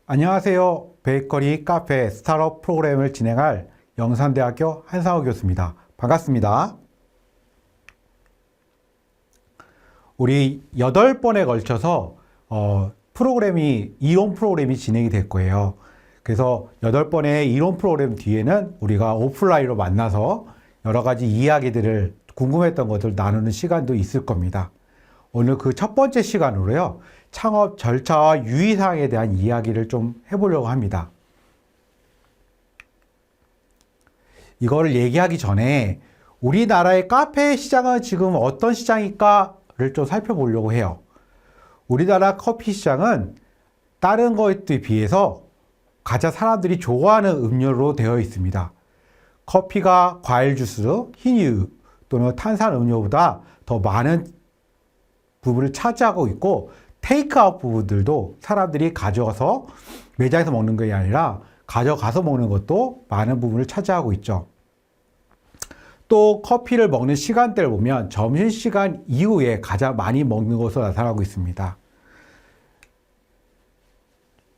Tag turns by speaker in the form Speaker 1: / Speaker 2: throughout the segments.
Speaker 1: 안녕하세요. 베이커리 카페 스타트업 프로그램을 진행할 영산대학교 한상호 교수입니다. 반갑습니다. 우리 8번에 걸쳐서 이론 프로그램이 진행이 될 거예요. 그래서 8번의 이론 프로그램 뒤에는 우리가 오프라인으로 만나서 여러 가지 이야기들을 궁금했던 것을 나누는 시간도 있을 겁니다. 오늘 그 첫 번째 시간으로요. 창업 절차와 유의사항에 대한 이야기를 좀 해보려고 합니다. 이거를 얘기하기 전에 우리나라의 카페 시장은 지금 어떤 시장일까를 좀 살펴보려고 해요. 우리나라 커피 시장은 다른 것에 비해서 가장 사람들이 좋아하는 음료로 되어 있습니다. 커피가 과일 주스, 흰우유 또는 탄산 음료보다 더 많은 부분을 차지하고 있고 테이크아웃 부분들도 사람들이 가져가서 매장에서 먹는 것이 아니라 가져가서 먹는 것도 많은 부분을 차지하고 있죠. 또 커피를 먹는 시간대를 보면 점심시간 이후에 가장 많이 먹는 것으로 나타나고 있습니다.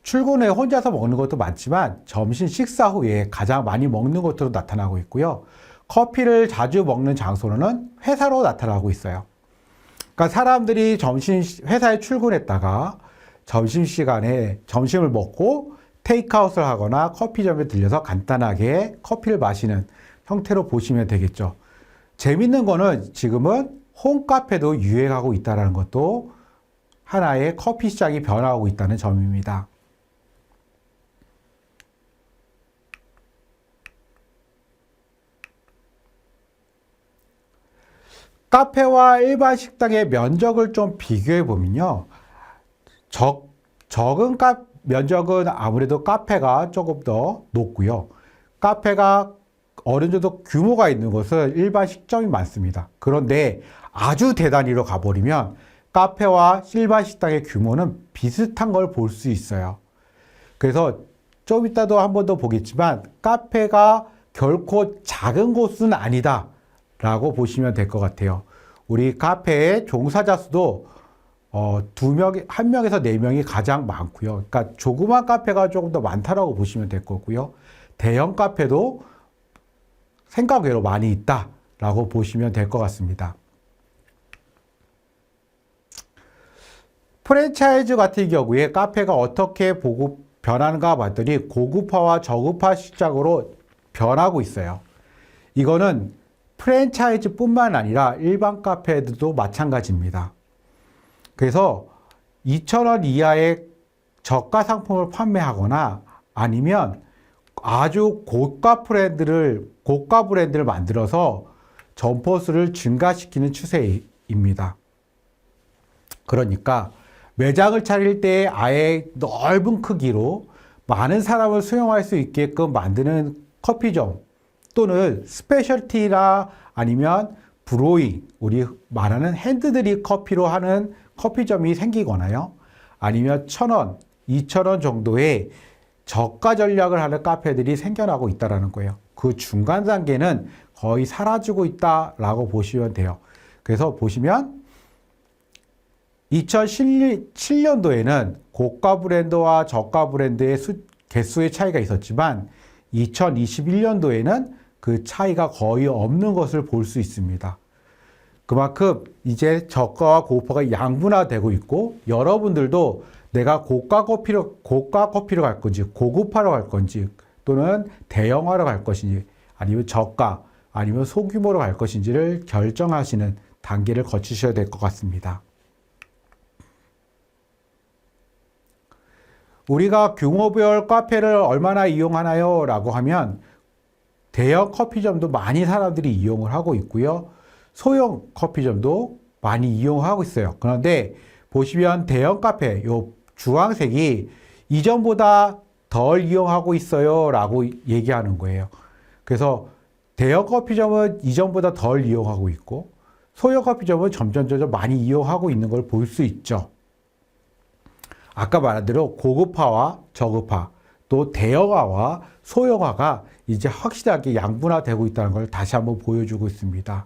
Speaker 1: 출근 후에 혼자서 먹는 것도 많지만 점심 식사 후에 가장 많이 먹는 것으로 나타나고 있고요. 커피를 자주 먹는 장소로는 회사로 나타나고 있어요. 그러니까 사람들이 회사에 출근했다가 점심시간에 점심을 먹고 테이크아웃을 하거나 커피점에 들려서 간단하게 커피를 마시는 형태로 보시면 되겠죠. 재밌는 거는 지금은 홈카페도 유행하고 있다는 것도 하나의 커피 시장이 변화하고 있다는 점입니다. 카페와 일반 식당의 면적을 좀 비교해 보면요. 적은 면적은 아무래도 카페가 조금 더 높고요. 카페가 어느 정도 규모가 있는 것은 일반 식점이 많습니다. 그런데 아주 대단위로 가버리면 카페와 일반 식당의 규모는 비슷한 걸 볼 수 있어요. 그래서 좀 이따도 한 번 더 보겠지만 카페가 결코 작은 곳은 아니다 라고 보시면 될 것 같아요. 우리 카페의 종사자 수도 1명에서 4명이 가장 많고요. 그러니까 조그만 카페가 조금 더 많다라고 보시면 될 거고요. 대형 카페도 생각외로 많이 있다라고 보시면 될 것 같습니다. 프랜차이즈 같은 경우에 카페가 어떻게 변하는가 봤더니 고급화와 저급화 시장으로 변하고 있어요. 이거는 프랜차이즈뿐만 아니라 일반 카페들도 마찬가지입니다. 그래서 2,000원 이하의 저가 상품을 판매하거나 아니면 아주 고가 브랜드를 만들어서 점포수를 증가시키는 추세입니다. 그러니까 매장을 차릴 때 아예 넓은 크기로 많은 사람을 수용할 수 있게끔 만드는 커피점 또는 스페셜티나 아니면 브로잉, 우리 말하는 핸드드립 커피로 하는 커피점이 생기거나요. 아니면 1,000원, 2,000원 정도의 저가 전략을 하는 카페들이 생겨나고 있다는 거예요. 그 중간 단계는 거의 사라지고 있다라고 보시면 돼요. 그래서 보시면 2007년도에는 고가 브랜드와 저가 브랜드의 개수의 차이가 있었지만 2021년도에는 그 차이가 거의 없는 것을 볼 수 있습니다. 그만큼 이제 저가와 고가가 양분화되고 있고 여러분들도 내가 고가 커피로 갈 건지 고급화로 갈 건지 또는 대형화로 갈 것인지 아니면 저가 아니면 소규모로 갈 것인지를 결정하시는 단계를 거치셔야 될 것 같습니다. 우리가 규모별 카페를 얼마나 이용하나요? 라고 하면 대형 커피점도 많이 사람들이 이용을 하고 있고요. 소형 커피점도 많이 이용하고 있어요. 그런데 보시면 대형 카페, 요 주황색이 이전보다 덜 이용하고 있어요 라고 얘기하는 거예요. 그래서 대형 커피점은 이전보다 덜 이용하고 있고 소형 커피점은 점점 많이 이용하고 있는 걸 볼 수 있죠. 아까 말한 대로 고급화와 저급화, 또 대형화와 소형화가 이제 확실하게 양분화되고 있다는 걸 다시 한번 보여주고 있습니다.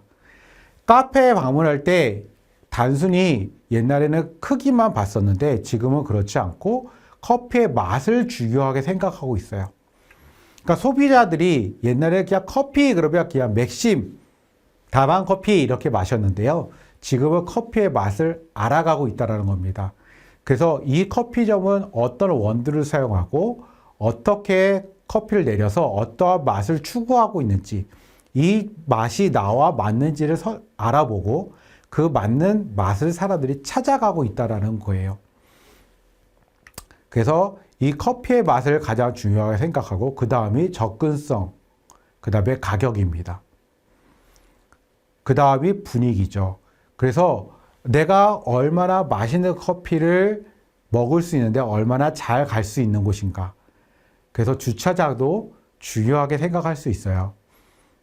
Speaker 1: 카페에 방문할 때 단순히 옛날에는 크기만 봤었는데 지금은 그렇지 않고 커피의 맛을 중요하게 생각하고 있어요. 그러니까 소비자들이 옛날에 그냥 커피 그러면 그냥 맥심, 다방 커피 이렇게 마셨는데요. 지금은 커피의 맛을 알아가고 있다는 겁니다. 그래서 이 커피점은 어떤 원두를 사용하고 어떻게 커피를 내려서 어떠한 맛을 추구하고 있는지, 이 맛이 나와 맞는지를 알아보고 그 맞는 맛을 사람들이 찾아가고 있다는 거예요. 그래서 이 커피의 맛을 가장 중요하게 생각하고 그 다음이 접근성, 그 다음에 가격입니다. 그 다음이 분위기죠. 그래서 내가 얼마나 맛있는 커피를 먹을 수 있는데 얼마나 잘 갈 수 있는 곳인가. 그래서 주차장도 중요하게 생각할 수 있어요.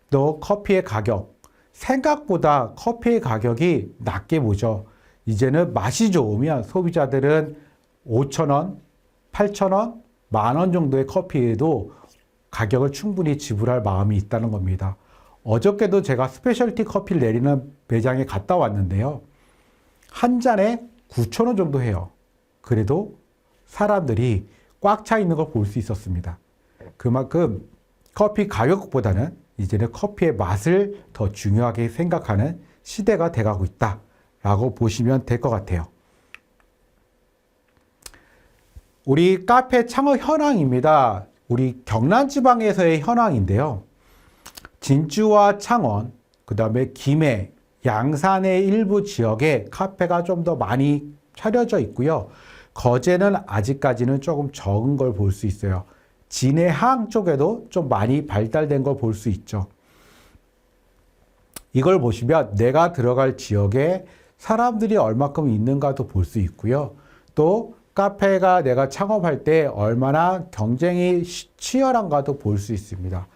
Speaker 1: 또 커피의 가격. 생각보다 커피의 가격이 낮게 보죠. 이제는 맛이 좋으면 소비자들은 5,000원, 8,000원, 10,000원 정도의 커피에도 가격을 충분히 지불할 마음이 있다는 겁니다. 어저께도 제가 스페셜티 커피를 내리는 매장에 갔다 왔는데요. 한 잔에 9,000원 정도 해요. 그래도 사람들이 꽉 차 있는 걸 볼 수 있었습니다. 그만큼 커피 가격보다는 이제는 커피의 맛을 더 중요하게 생각하는 시대가 돼가고 있다라고 보시면 될 것 같아요. 우리 카페 창업 현황입니다. 우리 경남 지방에서의 현황인데요. 진주와 창원, 그 다음에 김해, 양산의 일부 지역에 카페가 좀 더 많이 차려져 있고요. 거제는 아직까지는 조금 적은 걸 볼 수 있어요. 진해항 쪽에도 좀 많이 발달된 걸 볼 수 있죠. 이걸 보시면 내가 들어갈 지역에 사람들이 얼마큼 있는가도 볼 수 있고요. 또 카페가 내가 창업할 때 얼마나 경쟁이 치열한가도 볼 수 있습니다.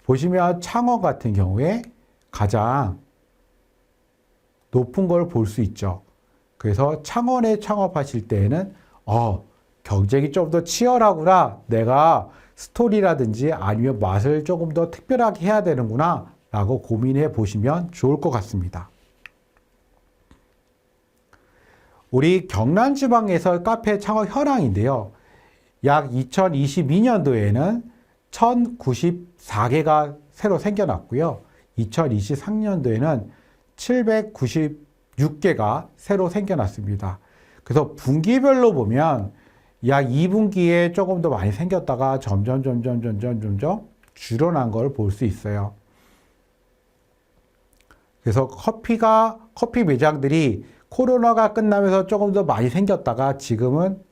Speaker 1: 보시면 창원 같은 경우에 가장 높은 걸 볼 수 있죠. 그래서 창원에 창업하실 때에는 경쟁이 좀 더 치열하구나. 내가 스토리라든지 아니면 맛을 조금 더 특별하게 해야 되는구나 라고 고민해 보시면 좋을 것 같습니다. 우리 경남 지방에서 카페 창업 현황인데요. 약 2022년도에는 1094개가 새로 생겨났고요. 2023년도에는 796개가 새로 생겨났습니다. 그래서 분기별로 보면 약 2분기에 조금 더 많이 생겼다가 점점 줄어난 걸 볼 수 있어요. 그래서 커피 매장들이 코로나가 끝나면서 조금 더 많이 생겼다가 지금은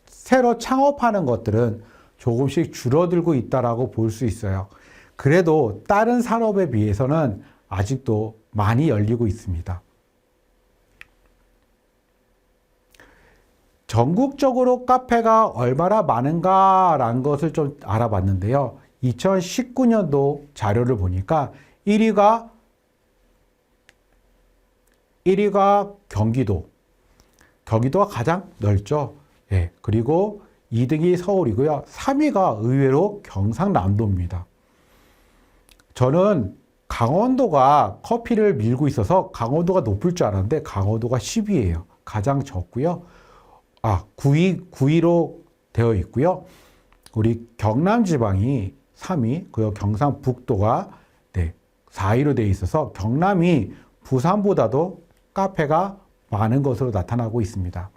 Speaker 1: 새로 창업하는 것들은 조금씩 줄어들고 있다라고 볼 수 있어요. 그래도 다른 산업에 비해서는 아직도 많이 열리고 있습니다. 전국적으로 카페가 얼마나 많은가라는 것을 좀 알아봤는데요. 2019년도 자료를 보니까 1위가 경기도가 가장 넓죠. 예, 그리고 2등이 서울이고요. 3위가 의외로 경상남도입니다. 저는 강원도가 커피를 밀고 있어서 강원도가 높을 줄 알았는데 강원도가 10위예요. 가장 적고요. 9위로 되어 있고요. 우리 경남 지방이 3위, 그리고 경상북도가 4위로 되어 있어서 경남이 부산보다도 카페가 많은 것으로 나타나고 있습니다.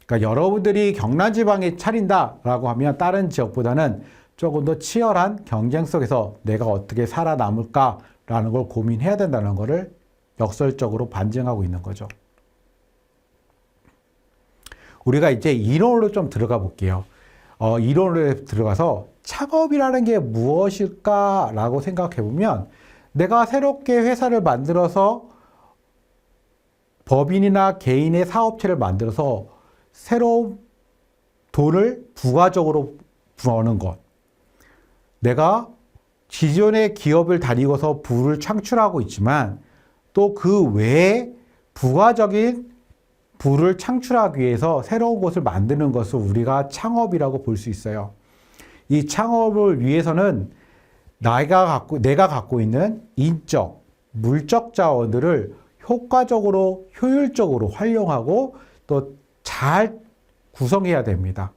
Speaker 1: 그러니까 여러분들이 경남 지방에 차린다라고 하면 다른 지역보다는 조금 더 치열한 경쟁 속에서 내가 어떻게 살아남을까라는 걸 고민해야 된다는 것을 역설적으로 반증하고 있는 거죠. 우리가 이제 이론으로 좀 들어가 볼게요. 이론으로 들어가서 창업이라는 게 무엇일까라고 생각해 보면 내가 새롭게 회사를 만들어서 법인이나 개인의 사업체를 만들어서 새로운 돈을 부가적으로 버는 것. 내가 기존의 기업을 다니고서 부를 창출하고 있지만 또 그 외에 부가적인 부를 창출하기 위해서 새로운 곳을 만드는 것을 우리가 창업이라고 볼 수 있어요. 이 창업을 위해서는 내가 갖고 있는 인적, 물적 자원들을 효과적으로, 효율적으로 활용하고 또 잘 구성해야 됩니다.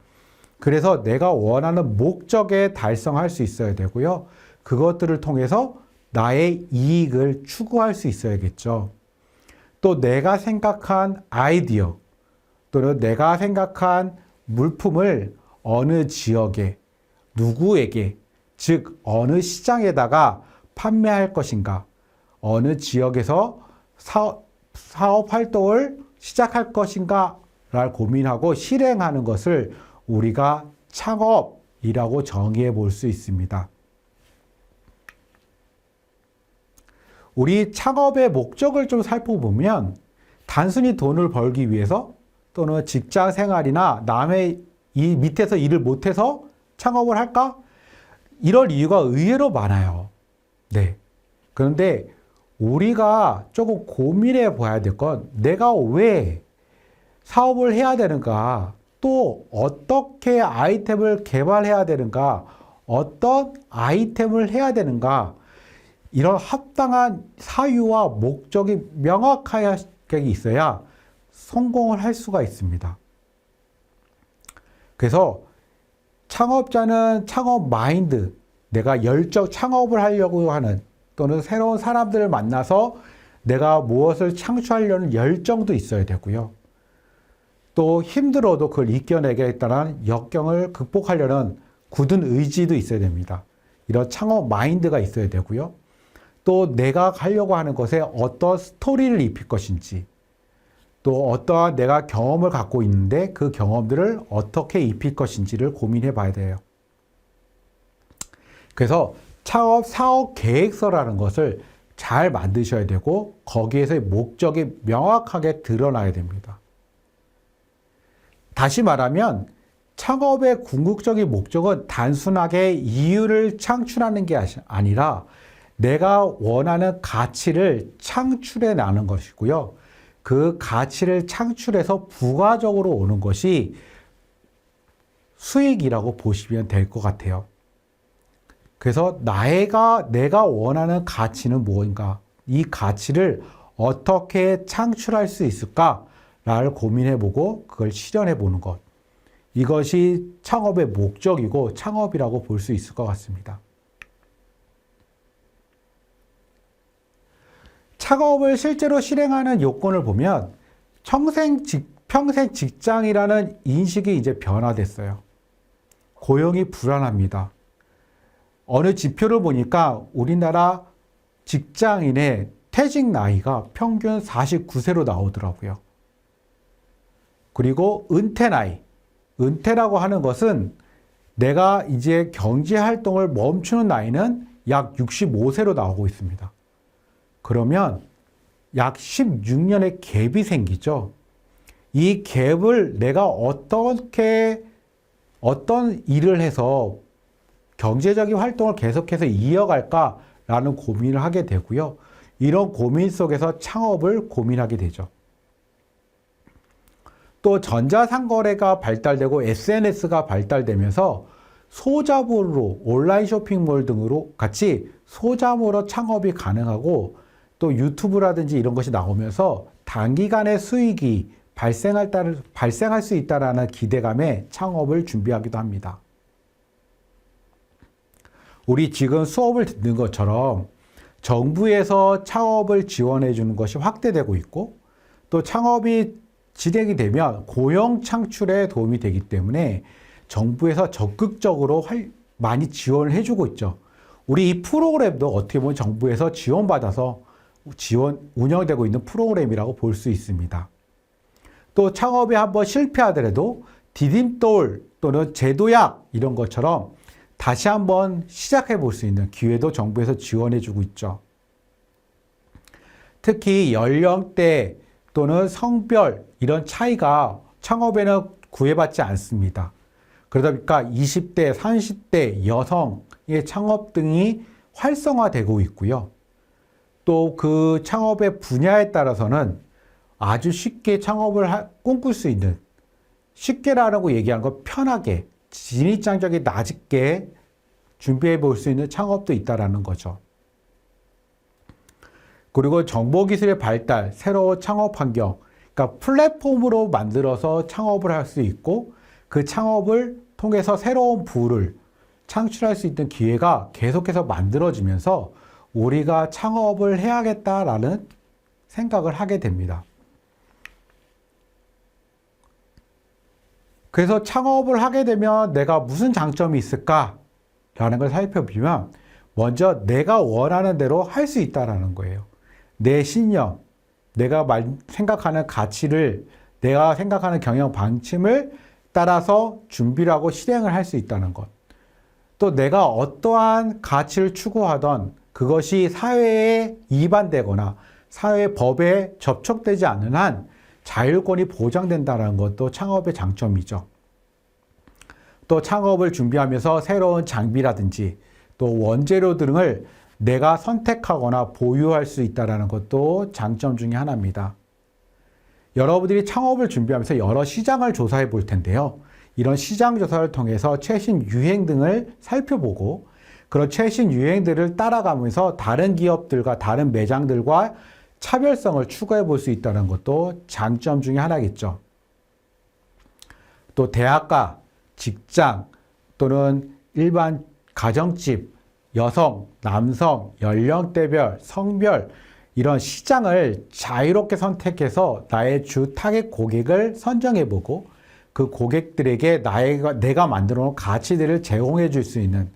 Speaker 1: 그래서 내가 원하는 목적에 달성할 수 있어야 되고요. 그것들을 통해서 나의 이익을 추구할 수 있어야겠죠. 또 내가 생각한 아이디어 또는 내가 생각한 물품을 어느 지역에 누구에게 즉 어느 시장에다가 판매할 것인가 어느 지역에서 사업 활동을 시작할 것인가 를 고민하고 실행하는 것을 우리가 창업이라고 정의해 볼 수 있습니다. 우리 창업의 목적을 좀 살펴보면 단순히 돈을 벌기 위해서 또는 직장 생활이나 남의 이 밑에서 일을 못해서 창업을 할까? 이럴 이유가 의외로 많아요. 네. 그런데 우리가 조금 고민해 봐야 될 건 내가 왜 사업을 해야 되는가? 또 어떻게 아이템을 개발해야 되는가? 어떤 아이템을 해야 되는가? 이런 합당한 사유와 목적이 명확하게 있어야 성공을 할 수가 있습니다. 그래서 창업자는 창업 마인드, 내가 창업을 하려고 하는 또는 새로운 사람들을 만나서 내가 무엇을 창출하려는 열정도 있어야 되고요. 또 힘들어도 그걸 이겨내겠다는 역경을 극복하려는 굳은 의지도 있어야 됩니다. 이런 창업 마인드가 있어야 되고요. 또 내가 하려고 하는 것에 어떤 스토리를 입힐 것인지 또 어떠한 내가 경험을 갖고 있는데 그 경험들을 어떻게 입힐 것인지를 고민해 봐야 돼요. 그래서 창업 사업 계획서라는 것을 잘 만드셔야 되고 거기에서의 목적이 명확하게 드러나야 됩니다. 다시 말하면 창업의 궁극적인 목적은 단순하게 이유를 창출하는 게 아니라 내가 원하는 가치를 창출해 나는 것이고요. 그 가치를 창출해서 부가적으로 오는 것이 수익이라고 보시면 될 것 같아요. 그래서 내가 원하는 가치는 무엇인가? 이 가치를 어떻게 창출할 수 있을까를 고민해보고 그걸 실현해보는 것. 이것이 창업의 목적이고 창업이라고 볼 수 있을 것 같습니다. 창업을 실제로 실행하는 요건을 보면 평생 직장이라는 인식이 이제 변화됐어요. 고용이 불안합니다. 어느 지표를 보니까 우리나라 직장인의 퇴직 나이가 평균 49세로 나오더라고요. 그리고 은퇴 나이. 은퇴라고 하는 것은 내가 이제 경제 활동을 멈추는 나이는 약 65세로 나오고 있습니다. 그러면 약 16년의 갭이 생기죠. 이 갭을 내가 어떤 일을 해서 경제적인 활동을 계속해서 이어갈까라는 고민을 하게 되고요. 이런 고민 속에서 창업을 고민하게 되죠. 또 전자상거래가 발달되고 SNS가 발달되면서 소자본으로 온라인 쇼핑몰 등으로 같이 소자본으로 창업이 가능하고 또 유튜브라든지 이런 것이 나오면서 단기간에 수익이 발생할 수 있다는 기대감에 창업을 준비하기도 합니다. 우리 지금 수업을 듣는 것처럼 정부에서 창업을 지원해 주는 것이 확대되고 있고 또 창업이 진행이 되면 고용 창출에 도움이 되기 때문에 정부에서 적극적으로 많이 지원을 해주고 있죠. 우리 이 프로그램도 어떻게 보면 정부에서 지원받아서 운영되고 있는 프로그램이라고 볼 수 있습니다. 또 창업에 한번 실패하더라도 디딤돌 또는 제도약 이런 것처럼 다시 한번 시작해 볼 수 있는 기회도 정부에서 지원해 주고 있죠. 특히 연령대 또는 성별 이런 차이가 창업에는 구애받지 않습니다. 그러다 보니까 20대, 30대 여성의 창업 등이 활성화되고 있고요. 또 그 창업의 분야에 따라서는 아주 쉽게 창업을 꿈꿀 수 있는, 쉽게라고 얘기한 건 편하게 진입장벽이 낮게 준비해 볼 수 있는 창업도 있다라는 거죠. 그리고 정보기술의 발달, 새로운 창업 환경, 그러니까 플랫폼으로 만들어서 창업을 할 수 있고 그 창업을 통해서 새로운 부를 창출할 수 있는 기회가 계속해서 만들어지면서 우리가 창업을 해야겠다라는 생각을 하게 됩니다. 그래서 창업을 하게 되면 내가 무슨 장점이 있을까라는 걸 살펴보면 먼저 내가 원하는 대로 할 수 있다라는 거예요. 내 신념, 내가 생각하는 가치를, 내가 생각하는 경영 방침을 따라서 준비를 하고 실행을 할 수 있다는 것. 또 내가 어떠한 가치를 추구하던 그것이 사회에 위반되거나 사회 법에 접촉되지 않는 한 자율권이 보장된다는 것도 창업의 장점이죠. 또 창업을 준비하면서 새로운 장비라든지 또 원재료 등을 내가 선택하거나 보유할 수 있다는 것도 장점 중에 하나입니다. 여러분들이 창업을 준비하면서 여러 시장을 조사해 볼 텐데요. 이런 시장 조사를 통해서 최신 유행 등을 살펴보고 그런 최신 유행들을 따라가면서 다른 기업들과 다른 매장들과 차별성을 추구해 볼 수 있다는 것도 장점 중에 하나겠죠. 또 대학가, 직장 또는 일반 가정집, 여성, 남성, 연령대별, 성별 이런 시장을 자유롭게 선택해서 나의 주 타겟 고객을 선정해보고 그 고객들에게 내가 만들어 놓은 가치들을 제공해 줄 수 있는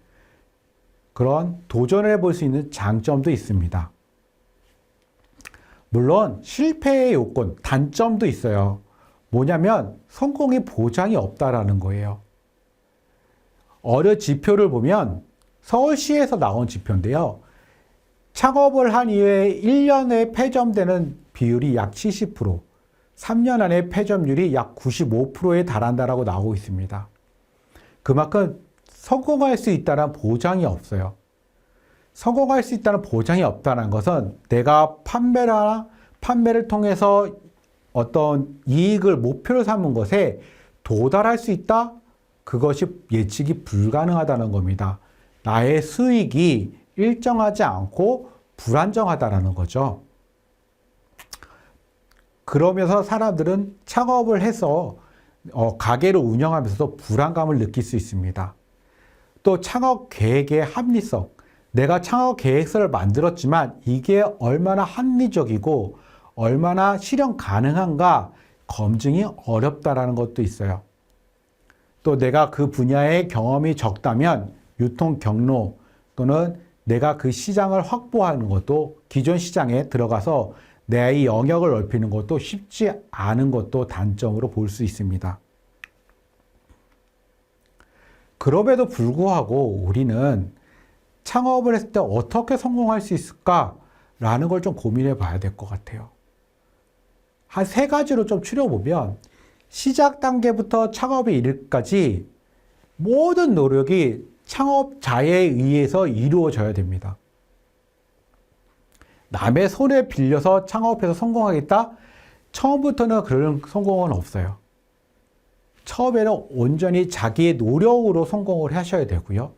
Speaker 1: 그런 도전을 해볼 수 있는 장점도 있습니다. 물론 실패의 요건, 단점도 있어요. 뭐냐면 성공의 보장이 없다라는 거예요. 어느 지표를 보면 서울시에서 나온 지표인데요. 창업을 한 이후에 1년에 폐점되는 비율이 약 70%, 3년 안에 폐점률이 약 95%에 달한다라고 나오고 있습니다. 그만큼 성공할 수 있다는 보장이 없어요. 성공할 수 있다는 보장이 없다는 것은 내가 판매를 통해서 어떤 이익을 목표로 삼은 것에 도달할 수 있다? 그것이 예측이 불가능하다는 겁니다. 나의 수익이 일정하지 않고 불안정하다는 거죠. 그러면서 사람들은 창업을 해서 가게를 운영하면서도 불안감을 느낄 수 있습니다. 또 창업 계획의 합리성. 내가 창업 계획서를 만들었지만 이게 얼마나 합리적이고 얼마나 실현 가능한가 검증이 어렵다라는 것도 있어요. 또 내가 그 분야의 경험이 적다면 유통 경로 또는 내가 그 시장을 확보하는 것도 기존 시장에 들어가서 내 영역을 넓히는 것도 쉽지 않은 것도 단점으로 볼 수 있습니다. 그럼에도 불구하고 우리는 창업을 했을 때 어떻게 성공할 수 있을까라는 걸 좀 고민해 봐야 될 것 같아요. 한 세 가지로 좀 추려보면 시작 단계부터 창업에 이르기까지 모든 노력이 창업자에 의해서 이루어져야 됩니다. 남의 손에 빌려서 창업해서 성공하겠다? 처음부터는 그런 성공은 없어요. 처음에는 온전히 자기의 노력으로 성공을 하셔야 되고요.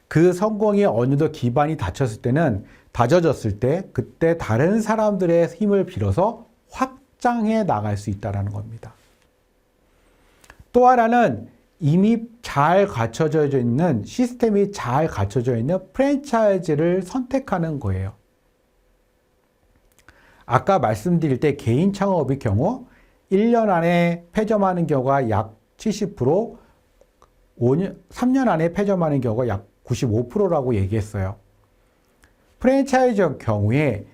Speaker 1: 그 성공이 어느 정도 기반이 다져졌을 때 그때 다른 사람들의 힘을 빌어서 확장해 나갈 수 있다는 겁니다. 또 하나는 이미 잘 갖춰져 있는 시스템이 잘 갖춰져 있는 프랜차이즈를 선택하는 거예요. 아까 말씀드릴 때 개인 창업의 경우 1년 안에 폐점하는 경우가 약 70%, 3년 안에 폐점하는 경우가 약 95%라고 얘기했어요. 프랜차이즈 경우에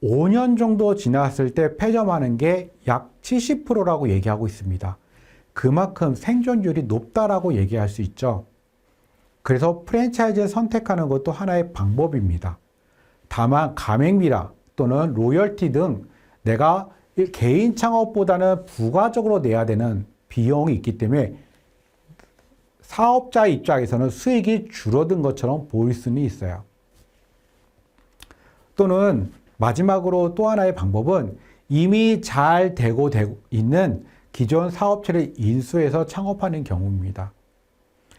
Speaker 1: 5년 정도 지났을 때 폐점하는 게 약 70%라고 얘기하고 있습니다. 그만큼 생존율이 높다라고 얘기할 수 있죠. 그래서 프랜차이즈를 선택하는 것도 하나의 방법입니다. 다만 가맹비라 또는 로열티 등 내가 개인 창업보다는 부가적으로 내야 되는 비용이 있기 때문에 사업자 입장에서는 수익이 줄어든 것처럼 보일 수는 있어요. 또는 마지막으로 또 하나의 방법은 이미 잘 되고 있는 기존 사업체를 인수해서 창업하는 경우입니다.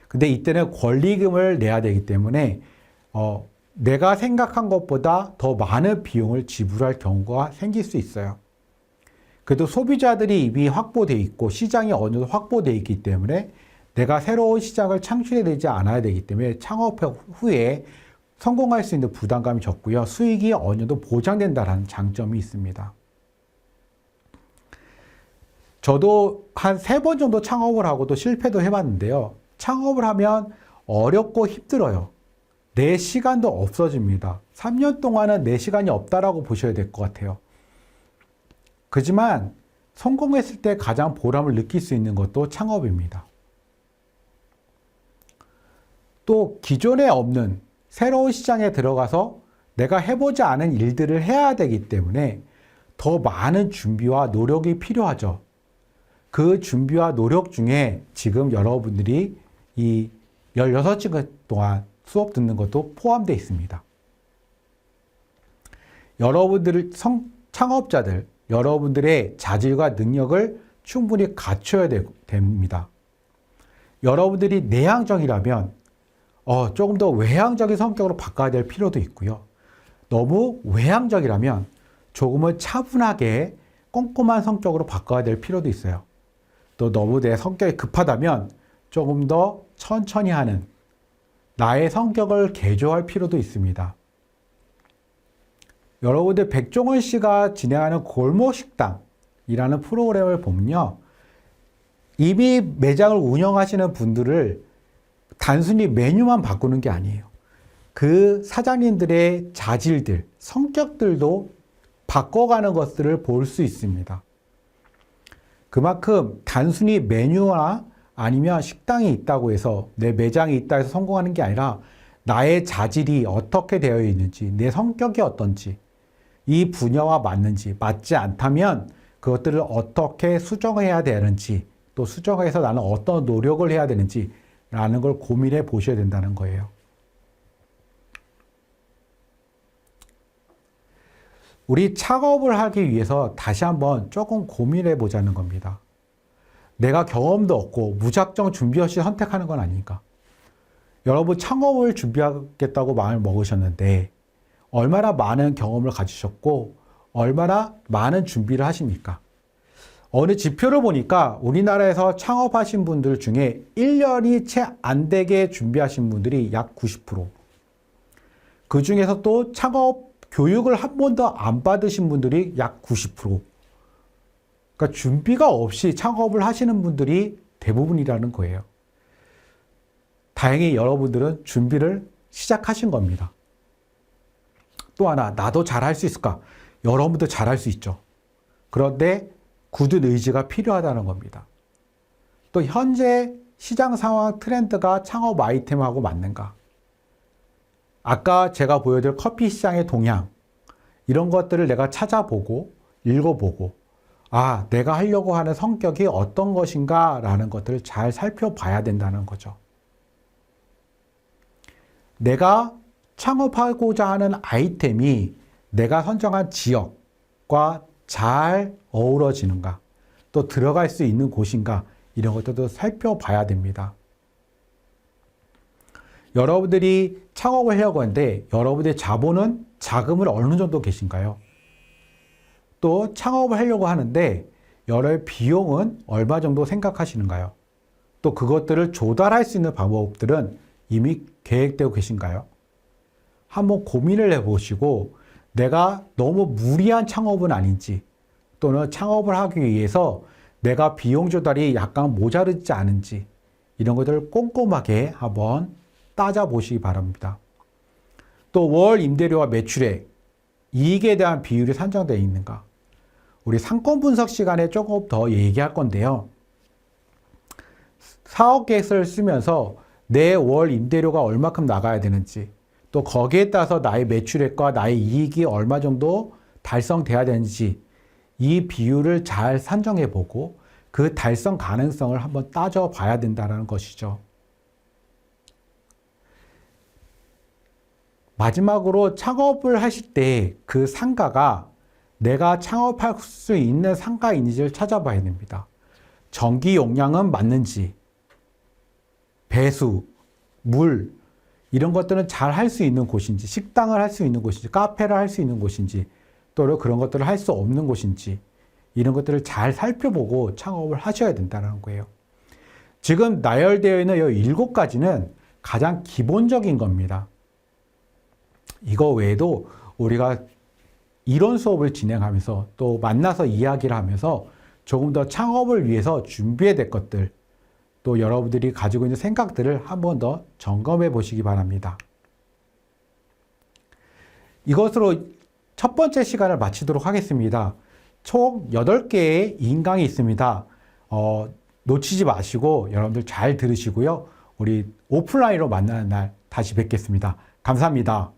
Speaker 1: 근데 이때는 권리금을 내야 되기 때문에 내가 생각한 것보다 더 많은 비용을 지불할 경우가 생길 수 있어요. 그래도 소비자들이 이미 확보되어 있고 시장이 어느 정도 확보되어 있기 때문에 내가 새로운 시장을 창출해야 되지 않아야 되기 때문에 창업 후에 성공할 수 있는 부담감이 적고요. 수익이 어느 정도 보장된다는 장점이 있습니다. 저도 한 3번 정도 창업을 하고도 실패도 해봤는데요. 창업을 하면 어렵고 힘들어요. 내 시간도 없어집니다. 3년 동안은 내 시간이 없다라고 보셔야 될 것 같아요. 그지만 성공했을 때 가장 보람을 느낄 수 있는 것도 창업입니다. 또 기존에 없는 새로운 시장에 들어가서 내가 해보지 않은 일들을 해야 되기 때문에 더 많은 준비와 노력이 필요하죠. 그 준비와 노력 중에 지금 여러분들이 이 16시간 동안 수업 듣는 것도 포함되어 있습니다. 여러분들 창업자들, 여러분들의 자질과 능력을 충분히 갖춰야 됩니다. 여러분들이 내향적이라면 조금 더 외향적인 성격으로 바꿔야 될 필요도 있고요. 너무 외향적이라면 조금은 차분하게 꼼꼼한 성격으로 바꿔야 될 필요도 있어요. 또 너무 내 성격이 급하다면 조금 더 천천히 하는 나의 성격을 개조할 필요도 있습니다. 여러분들 백종원 씨가 진행하는 골목식당이라는 프로그램을 보면요. 이미 매장을 운영하시는 분들을 단순히 메뉴만 바꾸는 게 아니에요. 그 사장님들의 자질들, 성격들도 바꿔가는 것들을 볼 수 있습니다. 그만큼 단순히 메뉴나 아니면 식당이 있다고 해서 내 매장이 있다 해서 성공하는 게 아니라 나의 자질이 어떻게 되어 있는지, 내 성격이 어떤지, 이 분야와 맞는지, 맞지 않다면 그것들을 어떻게 수정해야 되는지, 또 수정해서 나는 어떤 노력을 해야 되는지 라는 걸 고민해 보셔야 된다는 거예요. 우리 창업을 하기 위해서 다시 한번 조금 고민해 보자는 겁니다. 내가 경험도 없고 무작정 준비 없이 선택하는 건 아니니까. 여러분 창업을 준비하겠다고 마음을 먹으셨는데 얼마나 많은 경험을 가지셨고 얼마나 많은 준비를 하십니까? 어느 지표를 보니까 우리나라에서 창업하신 분들 중에 1년이 채 안 되게 준비하신 분들이 약 90%. 그 중에서 또 창업 교육을 한 번도 안 받으신 분들이 약 90%. 그러니까 준비가 없이 창업을 하시는 분들이 대부분이라는 거예요. 다행히 여러분들은 준비를 시작하신 겁니다. 또 하나, 나도 잘할 수 있을까? 여러분도 잘할 수 있죠. 그런데 굳은 의지가 필요하다는 겁니다. 또 현재 시장 상황 트렌드가 창업 아이템하고 맞는가? 아까 제가 보여드린 커피 시장의 동향, 이런 것들을 내가 찾아보고 읽어보고 내가 하려고 하는 성격이 어떤 것인가 라는 것들을 잘 살펴봐야 된다는 거죠. 내가 창업하고자 하는 아이템이 내가 선정한 지역과 잘 어우러지는가, 또 들어갈 수 있는 곳인가, 이런 것들도 살펴봐야 됩니다. 여러분들이 창업을 하려고 하는데 여러분들의 자금을 어느 정도 계신가요? 또 창업을 하려고 하는데 여러의 비용은 얼마 정도 생각하시는가요? 또 그것들을 조달할 수 있는 방법들은 이미 계획되고 계신가요? 한번 고민을 해보시고 내가 너무 무리한 창업은 아닌지, 또는 창업을 하기 위해서 내가 비용 조달이 약간 모자르지 않은지, 이런 것들을 꼼꼼하게 한번 따져보시기 바랍니다. 또 월 임대료와 매출액, 이익에 대한 비율이 산정되어 있는가? 우리 상권 분석 시간에 조금 더 얘기할 건데요. 사업 계획서를 쓰면서 내 월 임대료가 얼마큼 나가야 되는지, 또 거기에 따라서 나의 매출액과 나의 이익이 얼마 정도 달성돼야 되는지, 이 비율을 잘 산정해 보고 그 달성 가능성을 한번 따져봐야 된다는 것이죠. 마지막으로 창업을 하실 때 그 상가가 내가 창업할 수 있는 상가인지를 찾아봐야 됩니다. 전기 용량은 맞는지, 배수, 물, 이런 것들은 잘 할 수 있는 곳인지, 식당을 할 수 있는 곳인지, 카페를 할 수 있는 곳인지, 또 그런 것들을 할 수 없는 곳인지, 이런 것들을 잘 살펴보고 창업을 하셔야 된다는 거예요. 지금 나열되어 있는 이 7가지는 가장 기본적인 겁니다. 이거 외에도 우리가 이론 수업을 진행하면서 또 만나서 이야기를 하면서 조금 더 창업을 위해서 준비해야 될 것들, 또 여러분들이 가지고 있는 생각들을 한 번 더 점검해 보시기 바랍니다. 이것으로 첫 번째 시간을 마치도록 하겠습니다. 총 8개의 인강이 있습니다. 놓치지 마시고 여러분들 잘 들으시고요. 우리 오프라인으로 만나는 날 다시 뵙겠습니다. 감사합니다.